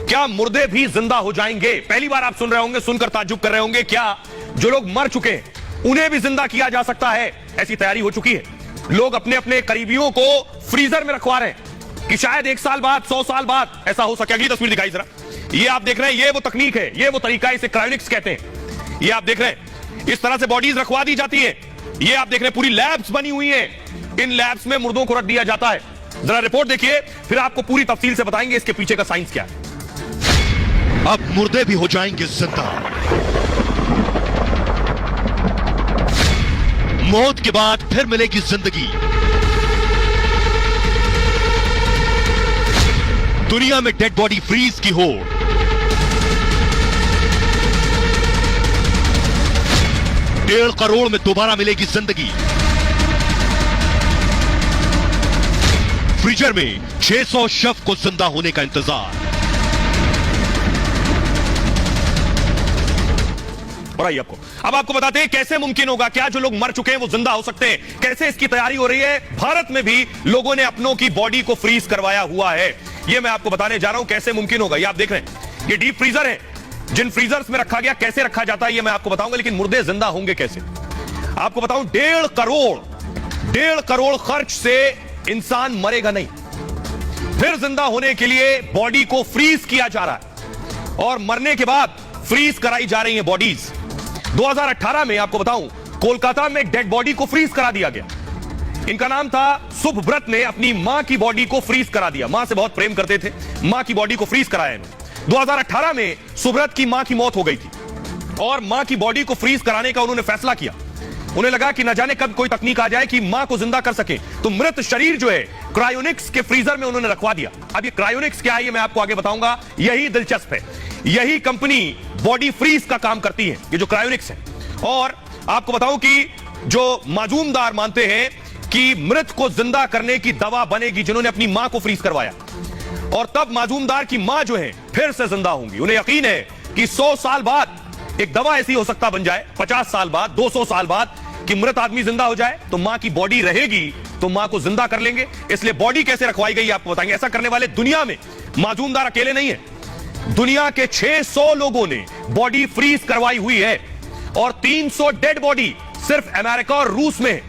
क्या मुर्दे भी जिंदा हो जाएंगे? पहली बार आप सुन रहे होंगे, सुनकर ताज्जुब कर रहे होंगे, क्या जो लोग मर चुके हैं उन्हें भी जिंदा किया जा सकता है? ऐसी तैयारी हो चुकी है। लोग अपने अपने करीबियों को फ्रीजर में रखवा रहे हैं कि शायद 1 साल बाद, 100 साल बाद ऐसा हो सके। अगली तस्वीर दिखाई जरा। ये आप देख रहे हैं, ये वो तकनीक है, ये वो तरीका है, इसे क्रायोनिक्स कहते हैं। ये आप देख रहे हैं, इस तरह से बॉडीज रखवा दी जाती है। ये आप देख रहे हैं, पूरी लैब्स बनी हुई हैं। इन लैब्स में मुर्दों को रख दिया जाता है। जरा रिपोर्ट देखिए, फिर आपको पूरी तफसील से बताएंगे इसके पीछे का साइंस क्या है। अब मुर्दे भी हो जाएंगे जिंदा। मौत के बाद फिर मिलेगी जिंदगी। दुनिया में डेड बॉडी फ्रीज की होड़। 1.5 करोड़ में दोबारा मिलेगी जिंदगी। फ्रीजर में 600 शव को जिंदा होने का इंतजार। और आइए अब आपको बताते हैं कैसे मुमकिन होगा, क्या जो लोग मर चुके हैं वो जिंदा हो सकते हैं, कैसे इसकी तैयारी हो रही है। भारत में भी लोगों ने अपनों की बॉडी को फ्रीज करवाया हुआ है। ये मैं आपको बताने जा रहा हूं कैसे मुमकिन होगा। ये आप देख रहे हैं, ये डीप फ्रीजर है। जिन फ्रीजर्स में रखा गया, कैसे रखा जाता है ये मैं आपको बताऊंगा, लेकिन मुर्दे जिंदा होंगे कैसे आपको बताऊं। 1.5 करोड़ खर्च से इंसान मरेगा नहीं, फिर जिंदा होने के लिए बॉडी को फ्रीज किया जा रहा है और मरने के बाद फ्रीज कराई जा रही है बॉडीज। 2018 में आपको बताऊं, कोलकाता में एक डेड बॉडी को फ्रीज करा दिया गया। इनका नाम था सुभव्रत ने अपनी मां की बॉडी को फ्रीज करा दिया। मां से बहुत प्रेम करते थे, मां की बॉडी को फ्रीज कराया इन्होंने। 2018 में सुभव्रत की मां की मौत हो गई थी और मां की बॉडी को फ्रीज कराने का उन्होंने फैसला किया। उन्हें लगा कि न जाने कब कोई तकनीक आ जाए कि मां को जिंदा कर सके, तो मृत शरीर जो है क्रायोनिक्स के फ्रीजर में उन्होंने रखवा दिया। अब ये क्रायोनिक्स क्या है ये मैं आपको आगे बताऊंगा। यही दिलचस्प है, यही कंपनी बॉडी फ्रीज का काम करती है, ये जो क्रायोनिक्स है। और आपको बताऊं कि जो माजूमदार मानते हैं कि मृत को जिंदा करने की दवा बनेगी, जिन्होंने अपनी मां को फ्रीज करवाया, और तब माजूमदार की मां जो है फिर से जिंदा होंगी। उन्हें यकीन है कि 100 साल बाद एक दवा ऐसी हो सकता बन जाए, 50 साल बाद, 200 साल बाद, कि मृत आदमी जिंदा हो जाए तो मां की बॉडी रहेगी, तो मां को जिंदा कर लेंगे। इसलिए बॉडी कैसे रखवाई गई आपको बताएंगे। ऐसा करने वाले दुनिया में माजूमदार अकेले नहीं है, दुनिया के 600 लोगों ने बॉडी फ्रीज करवाई हुई है और 300 डेड बॉडी सिर्फ अमेरिका और रूस में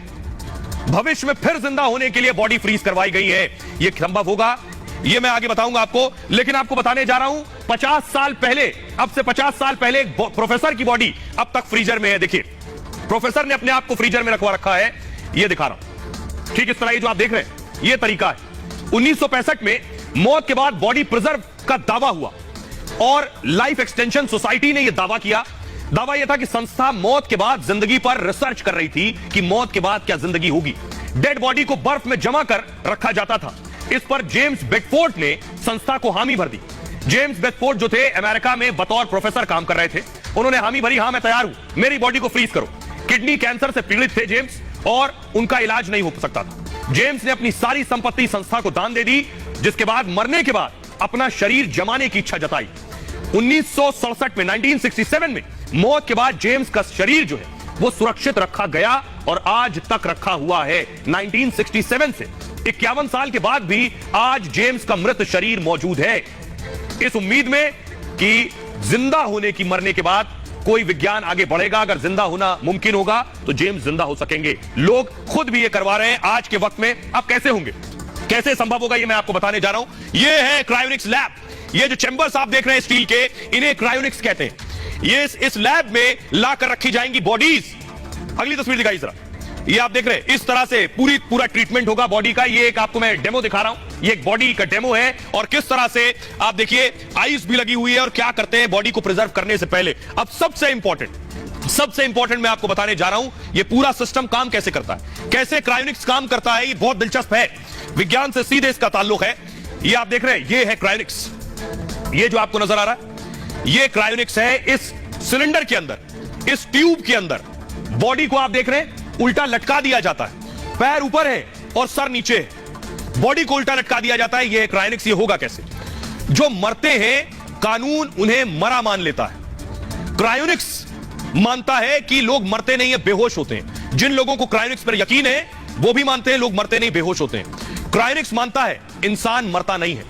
भविष्य में फिर जिंदा होने के लिए बॉडी फ्रीज करवाई गई है। यह संभव होगा, यह मैं आगे बताऊंगा आपको, लेकिन आपको बताने जा रहा हूं 50 साल पहले, अब से 50 साल पहले एक प्रोफेसर की बॉडी अब तक फ्रीजर में है। देखिए, प्रोफेसर ने अपने आप को फ्रीजर में रखवा रखा है। यह दिखा रहा हूं, ठीक इस तरह जो आप देख रहे हैं, यह तरीका है। 1965 में मौत के बाद बॉडी प्रिजर्व का दावा हुआ और लाइफ एक्सटेंशन सोसाइटी ने यह दावा किया। दावा यह था कि संस्था मौत के बाद जिंदगी पर रिसर्च कर रही थी कि मौत के बाद क्या जिंदगी होगी। डेड बॉडी को बर्फ में जमा कर रखा जाता था। इस पर जेम्स बेडफोर्ड ने संस्था को हामी भर दी। जेम्स बेडफोर्ड जो थे अमेरिका में बतौर प्रोफेसर काम कर रहे थे, उन्होंने हामी भरी, हां मैं तैयार हूं, मेरी बॉडी को फ्रीज करो। किडनी कैंसर से पीड़ित थे जेम्स और उनका इलाज नहीं हो सकता था। जेम्स ने अपनी सारी संपत्ति संस्था को दान दे दी, जिसके बाद मरने के बाद अपना शरीर जमाने की इच्छा जताई। 1967 में, 1967 में मौत के बाद जेम्स का शरीर जो है वो सुरक्षित रखा गया और आज तक रखा हुआ है। 1967 से 51 साल के बाद भी आज जेम्स का मृत शरीर मौजूद है, इस उम्मीद में कि जिंदा होने की, मरने के बाद कोई विज्ञान आगे बढ़ेगा। अगर जिंदा होना मुमकिन होगा तो जेम्स जिंदा हो सकेंगे। लोग खुद भी ये करवा रहे हैं आज के वक्त में। अब कैसे होंगे, कैसे संभव होगा, ये मैं आपको बताने जा रहा हूं। ये है क्रायोनिक्स लैब। ये जो चैंबर्स आप देख रहे हैं स्टील के, इन्हें क्रायोनिक्स कहते हैं। ये इस लैब में लाकर रखी जाएंगी बॉडीज। अगली तस्वीर दिखाई जरा। ये आप देख रहे हैं, इस तरह से पूरा ट्रीटमेंट होगा बॉडी का। ये एक आपको मैं डेमो दिखा रहा हूं, ये एक बॉडी का डेमो है और किस तरह से आप देखिए आइस भी लगी हुई है और क्या करते हैं बॉडी को प्रिजर्व करने से पहले। अब सबसे इंपॉर्टेंट मैं आपको बताने जा रहा हूं, ये पूरा सिस्टम काम कैसे करता है, कैसे क्रायोनिक्स काम करता है। ये बहुत दिलचस्प है, विज्ञान से सीधे इसका ताल्लुक है। ये आप देख रहे हैं, ये है क्रायोनिक्स। ये जो आपको नजर आ रहा है ये क्रायोनिक्स है। इस सिलेंडर के अंदर, इस ट्यूब के अंदर बॉडी को आप देख रहे हैं उल्टा लटका दिया जाता है। पैर ऊपर है और सर नीचे है, बॉडी को उल्टा लटका दिया जाता है। ये क्रायोनिक्स। ये होगा कैसे, जो मरते हैं कानून उन्हें मरा मान लेता है। क्रायोनिक्स मानता है कि लोग मरते नहीं है, बेहोश होते हैं। जिन लोगों को क्रायोनिक्स पर यकीन है वो भी मानते हैं लोग मरते नहीं, बेहोश होते हैं। क्रायोनिक्स मानता है इंसान मरता नहीं है,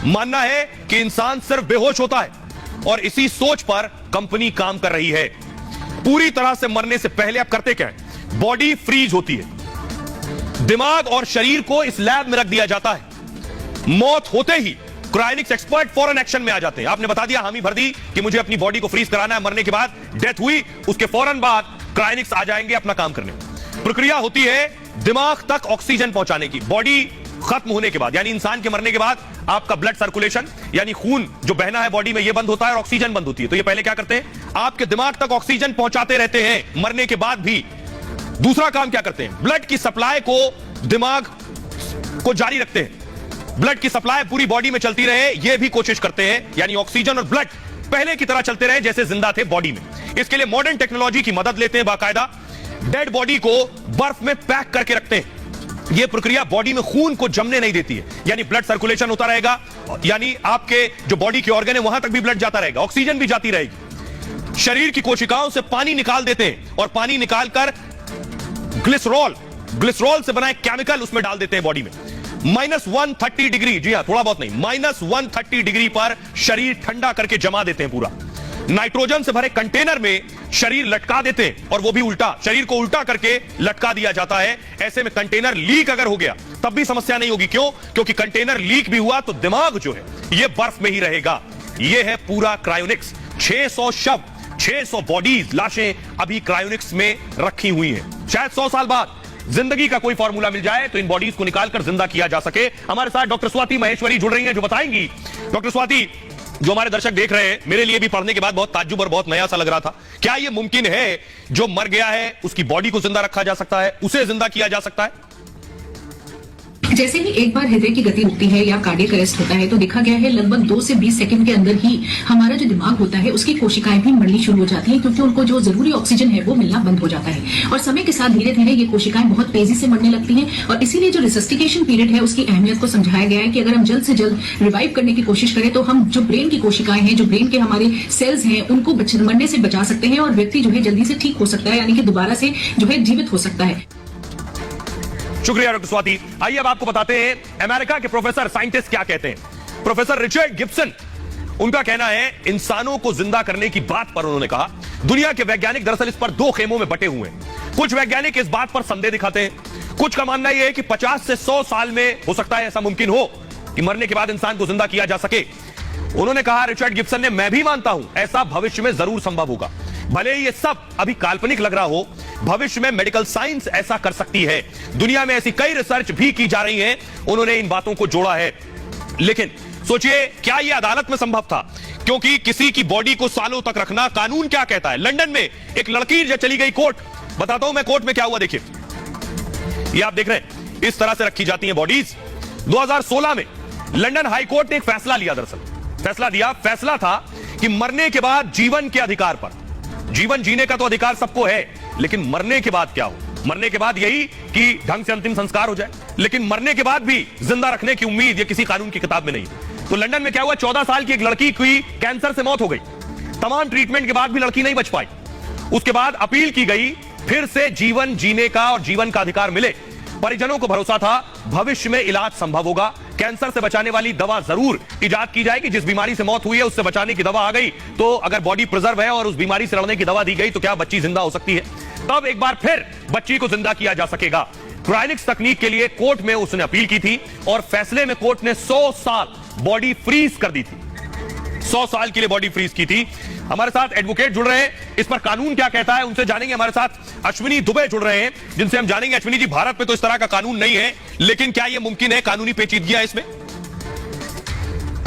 मानना है कि इंसान सिर्फ बेहोश होता है और इसी सोच पर कंपनी काम कर रही है। पूरी तरह से मरने से पहले आप करते क्या है? बॉडी फ्रीज होती है, दिमाग और शरीर को इस लैब में रख दिया जाता है। मौत होते ही क्रायोनिक्स एक्सपर्ट फौरन एक्शन में आ जाते हैं। आपने बता दिया, हामी भर दी कि मुझे अपनी बॉडी को फ्रीज कराना है, मरने के बाद डेथ हुई, उसके फौरन बाद क्रायोनिक्स आ जाएंगे अपना काम करने। प्रक्रिया होती है दिमाग तक ऑक्सीजन पहुंचाने की। बॉडी खत्म होने के बाद, यानी इंसान के मरने के बाद, आपका ब्लड सर्कुलेशन यानी खून जो बहना है बॉडी में, यह बंद होता है और ऑक्सीजन बंद होती है। तो ये पहले क्या करते हैं? आपके दिमाग तक ऑक्सीजन पहुंचाते रहते हैं मरने के बाद भी। दूसरा काम क्या करते हैं? ब्लड की सप्लाई को दिमाग को जारी रखते हैं। ब्लड की सप्लाई पूरी बॉडी में चलती रहे, यह भी कोशिश करते हैं, यानी ऑक्सीजन और ब्लड पहले की तरह चलते रहे जैसे जिंदा थे बॉडी में। इसके लिए मॉडर्न टेक्नोलॉजी की मदद लेते हैं। बाकायदा डेड बॉडी को बर्फ में पैक करके रखते हैं। यह प्रक्रिया बॉडी में खून को जमने नहीं देती है, यानी ब्लड सर्कुलेशन होता रहेगा, यानी आपके जो बॉडी के ऑर्गन है वहां तक भी ब्लड जाता रहेगा, ऑक्सीजन भी जाती रहेगी। शरीर की कोशिकाओं से पानी निकाल देते हैं और पानी निकालकर ग्लिसरॉल से बनाए केमिकल उसमें डाल देते हैं बॉडी में। -130 डिग्री, जी हां, थोड़ा बहुत नहीं, -130 डिग्री पर शरीर ठंडा करके जमा देते हैं पूरा। नाइट्रोजन से भरे कंटेनर में शरीर लटका देते हैं, और वो भी उल्टा, शरीर को उल्टा करके लटका दिया जाता है। ऐसे में कंटेनर लीक अगर हो गया तब भी समस्या नहीं होगी। क्यों? क्योंकि कंटेनर लीक भी हुआ तो दिमाग जो है ये बर्फ में ही रहेगा। यह है पूरा क्रायोनिक्स। 600 शव, 600 बॉडीज, लाशें अभी क्रायोनिक्स में रखी हुई हैं। शायद 100 साल बाद जिंदगी का कोई फॉर्मूला मिल जाए तो इन बॉडीज को निकालकर जिंदा किया जा सके। हमारे साथ डॉक्टर स्वाति महेश्वरी जुड़ रही हैं, जो बताएंगी। डॉक्टर स्वाति, जो हमारे दर्शक देख रहे हैं, मेरे लिए भी पढ़ने के बाद बहुत ताज्जुब और बहुत नया सा लग रहा था। क्या यह मुमकिन है जो मर गया है उसकी बॉडी को जिंदा रखा जा सकता है, उसे जिंदा किया जा सकता है? जैसे ही एक बार हृदय की गति रुकती है या कार्डियक अरेस्ट होता है तो देखा गया है लगभग 2 से 20 सेकंड के अंदर ही हमारा जो दिमाग होता है उसकी कोशिकाएं भी मरनी शुरू हो जाती हैं, क्योंकि उनको जो जरूरी ऑक्सीजन है वो मिलना बंद हो जाता है। और समय के साथ धीरे धीरे ये कोशिकाएं बहुत तेजी से मरने लगती हैं। और इसीलिए जो रिसस्टिकेशन पीरियड है उसकी अहमियत को समझाया गया है कि अगर हम जल्द से जल्द रिवाइव करने की कोशिश करें तो हम जो ब्रेन की कोशिकाएं हैं, जो ब्रेन के हमारे सेल्स हैं, उनको मरने से बचा सकते हैं और व्यक्ति जो है जल्दी से ठीक हो सकता है, यानी कि दोबारा से जो है जीवित हो सकता है। शुक्रिया डॉक्टर स्वाति। आइए अब आपको बताते हैं अमेरिका के प्रोफेसर, साइंटिस्ट क्या कहते हैं। प्रोफेसर रिचर्ड गिब्सन, उनका कहना है इंसानों को जिंदा करने की बात पर उन्होंने कहा, दुनिया के वैज्ञानिक दरअसल इस पर 2 खेमों में बटे हुए हैं। कुछ वैज्ञानिक इस बात पर संदेह दिखाते हैं, कुछ का मानना यह है कि 50 से 100 साल में हो सकता है ऐसा मुमकिन हो कि मरने के बाद इंसान को जिंदा किया जा सके। उन्होंने कहा, रिचर्ड गिब्सन ने, मैं भी मानता हूं ऐसा भविष्य में जरूर संभव होगा। भले ही ये सब अभी काल्पनिक लग रहा हो, भविष्य में मेडिकल साइंस ऐसा कर सकती है। दुनिया में ऐसी कई रिसर्च भी की जा रही है। उन्होंने इन बातों को जोड़ा है। लेकिन सोचिए, क्या यह अदालत में संभव था? क्योंकि किसी की बॉडी को सालों तक रखना, कानून क्या कहता है? लंदन में एक लड़की जो चली गई कोर्ट, बताता हूं मैं कोर्ट में क्या हुआ। देखिए, ये आप देख रहे हैं, इस तरह से रखी जाती हैं बॉडीज। 2016 में लंदन हाई कोर्ट ने एक फैसला लिया। दरअसल फैसला था कि मरने के बाद जीवन के अधिकार पर, जीवन जीने का तो अधिकार सबको है, लेकिन मरने के बाद क्या हो? मरने के बाद यही कि ढंग से अंतिम संस्कार हो जाए, लेकिन मरने के बाद भी जिंदा रखने की उम्मीद ये किसी कानून की किताब में नहीं। तो लंदन में क्या हुआ, 14 साल की एक लड़की की कैंसर से मौत हो गई। तमाम ट्रीटमेंट के बाद भी लड़की नहीं बच पाई। उसके बाद अपील की गई, फिर से जीवन जीने का और जीवन का अधिकार मिले। परिजनों को भरोसा था भविष्य में इलाज संभव होगा, कैंसर से बचाने वाली दवा जरूर इजाद की जाएगी। जिस बीमारी से मौत हुई है उससे बचाने की दवा आ गई, तो अगर बॉडी प्रिजर्व है और उस बीमारी से लड़ने की दवा दी गई तो क्या बच्ची जिंदा हो सकती है? तब एक बार फिर बच्ची को जिंदा किया जा सकेगा। क्रायोनिक्स तकनीक के लिए कोर्ट में उसने अपील की थी और फैसले में कोर्ट ने 100 साल बॉडी फ्रीज कर दी थी। 100 साल के लिए बॉडी फ्रीज की थी। हमारे साथ एडवोकेट जुड़ रहे हैं, इस पर कानून क्या कहता है उनसे जानेंगे। हमारे साथ अश्विनी दुबे जुड़ रहे हैं, जिनसे हम जानेंगे। अश्विनी जी, भारत में तो इस तरह का कानून नहीं है, लेकिन क्या यह मुमकिन है? कानूनी पेचीदगियां इसमें?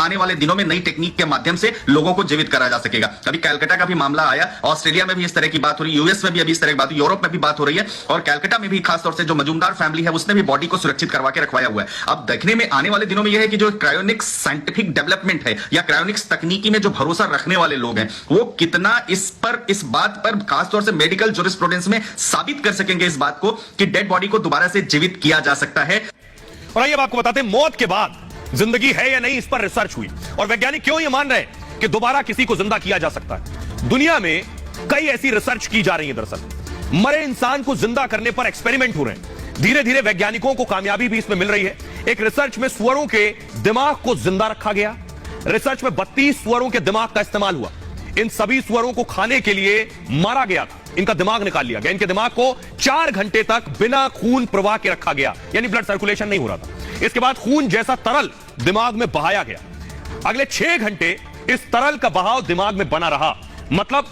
आने वाले दिनों में नई टेक्निक के माध्यम से लोगों को जीवित करा जा सकेगा। अभी कैलकाटा का भी मामला आया, ऑस्ट्रेलिया में भी इस तरह की बात हो रही है, यूएस में भी अभी इस तरह की बात, यूरोप में भी बात हो रही है, और कैलकाटा में भी खासतौर से जो मजूमदार फैमिली है उसने भी बॉडी को सुरक्षित करवा के रखवाया हुआ है। अब देखने में आने वाले दिनों में यह है कि जो क्रायोनिक्स साइंटिफिक डेवलपमेंट है या क्रायोनिक्स तकनीकी में जो भरोसा रखने वाले लोग हैं वो कितना इस बात पर खासतौर से मेडिकल जूरिस्प्रूडेंस में साबित कर सकेंगे इस बात को कि डेड बॉडी को दोबारा से जीवित किया जा सकता है। और आइए अब आपको बताते हैं, मौत के बाद जिंदगी है या नहीं, इस पर रिसर्च हुई और वैज्ञानिक क्यों ये मान रहे हैं कि दोबारा किसी को जिंदा किया जा सकता है। दुनिया में कई ऐसी रिसर्च की जा रही है। दरअसल मरे इंसान को जिंदा करने पर एक्सपेरिमेंट हो रहे हैं। धीरे धीरे वैज्ञानिकों को कामयाबी भी इसमें मिल रही है। एक रिसर्च में सुअरों के दिमाग को जिंदा रखा गया। रिसर्च में 32 सुअरों के दिमाग का इस्तेमाल हुआ। इन सभी सुअरों को खाने के लिए मारा गया था, इनका दिमाग निकाल लिया गया। इनके दिमाग को 4 घंटे तक बिना खून प्रवाह के रखा गया, यानी ब्लड सर्कुलेशन नहीं हो रहा था। इसके बाद खून जैसा तरल दिमाग में बहाया गया। अगले 6 घंटे इस तरल का बहाव दिमाग में बना रहा, मतलब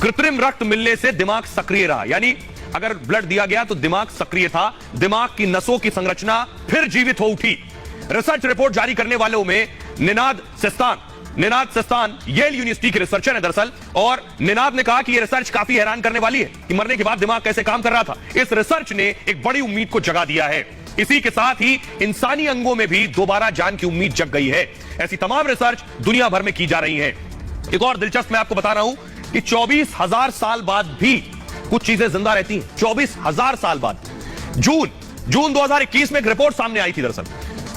कृत्रिम रक्त मिलने से दिमाग सक्रिय रहा, यानी अगर ब्लड दिया गया तो दिमाग सक्रिय था। दिमाग की नसों की संरचना फिर जीवित हो उठी। रिसर्च रिपोर्ट जारी करने वालों में निनाद सेस्तान येल यूनिवर्सिटी के रिसर्चर है दरअसल, और निनाद ने कहा कि यह रिसर्च काफी हैरान करने वाली है कि मरने के बाद दिमाग कैसे काम कर रहा था। इस रिसर्च ने एक बड़ी उम्मीद को जगा दिया है। इसी के साथ ही इंसानी अंगों में भी दोबारा जान की उम्मीद जग गई है। ऐसी तमाम रिसर्च दुनिया भर में की जा रही है। एक और दिलचस्प मैं आपको बता रहा हूं कि 24,000 साल बाद भी कुछ चीजें जिंदा रहती हैं। 24,000 साल बाद जून 2021 में एक रिपोर्ट सामने आई थी। दरअसल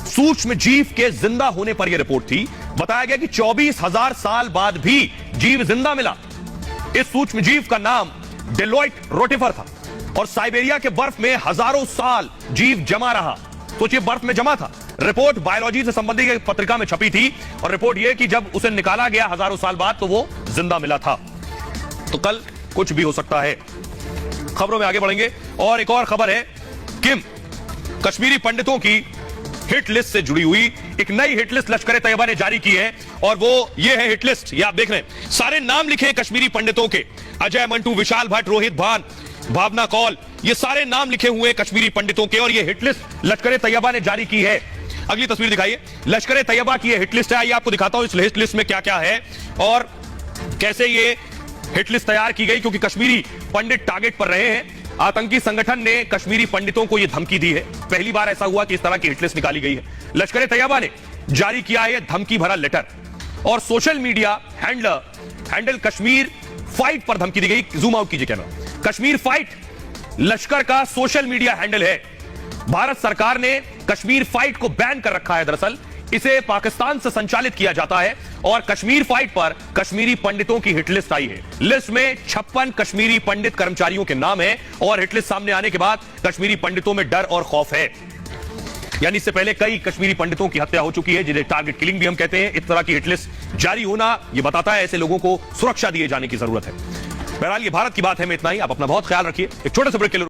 सूक्ष्म जीव के जिंदा होने पर यह रिपोर्ट थी। बताया गया कि 24,000 साल बाद भी जीव जिंदा मिला। इस सूक्ष्म जीव का नाम डेलोइट रोटिफर था और साइबेरिया के बर्फ में हजारों साल जीव जमा रहा। सोचिए, बर्फ में जमा था। रिपोर्ट बायोलॉजी से संबंधित एक पत्रिका में छपी थी और रिपोर्ट यह कि जब उसे निकाला गया हजारों साल बाद तो वो जिंदा मिला था। तो कल कुछ भी हो सकता है। खबरों में आगे बढ़ेंगे और एक और खबर है, किम कश्मीरी पंडितों की हिट लिस्ट से जुड़ी हुई एक नई हिट लिस्ट लश्कर तैयबा ने जारी की है और वो ये है हिट लिस्ट। ये आप देख रहे हैं, सारे नाम लिखे हैं कश्मीरी पंडितों के। अजय मंटू, विशाल भट्ट, रोहित भान, भावना कौल, ये सारे नाम लिखे हुए कश्मीरी पंडितों के और ये हिट लिस्ट लश्कर तैयबा ने जारी की है। अगली तस्वीर दिखाइए, लश्कर तैयबा की ये हिट लिस्ट है। आइए आपको दिखाता हूं इस हिट लिस्ट में क्या क्या है और कैसे ये हिट लिस्ट तैयार की गई, क्योंकि कश्मीरी पंडित टारगेट पर रहे हैं। आतंकी संगठन ने कश्मीरी पंडितों को यह धमकी दी है। पहली बार ऐसा हुआ कि इस तरह की हिट लिस्ट निकाली गई है। लश्कर तैयबा ने जारी किया है धमकी भरा लेटर और social media handle Kashmir fight पर धमकी दी गई। जूम आउट कीजिए कैमरा। कश्मीर फाइट लश्कर का सोशल मीडिया हैंडल है। भारत सरकार ने कश्मीर फाइट को बैन कर रखा है। दरअसल इसे पाकिस्तान से संचालित किया जाता है और कश्मीर फाइट पर कश्मीरी पंडितों की हिट लिस्ट आई है। लिस्ट में 56 कश्मीरी पंडित कर्मचारियों के नाम है और हिट लिस्ट सामने आने के बाद कश्मीरी पंडितों में डर और खौफ है। यानी इससे पहले कई कश्मीरी पंडितों की हत्या हो चुकी है, जिन्हें टारगेट किलिंग भी हम कहते हैं। इस तरह की हिट लिस्ट जारी होना यह बताता है ऐसे लोगों को सुरक्षा दिए जाने की जरूरत है। बहरहाल ये भारत की बात है, में इतना ही। आप अपना बहुत ख्याल रखिए। एक छोटे से ब्रेक के लिए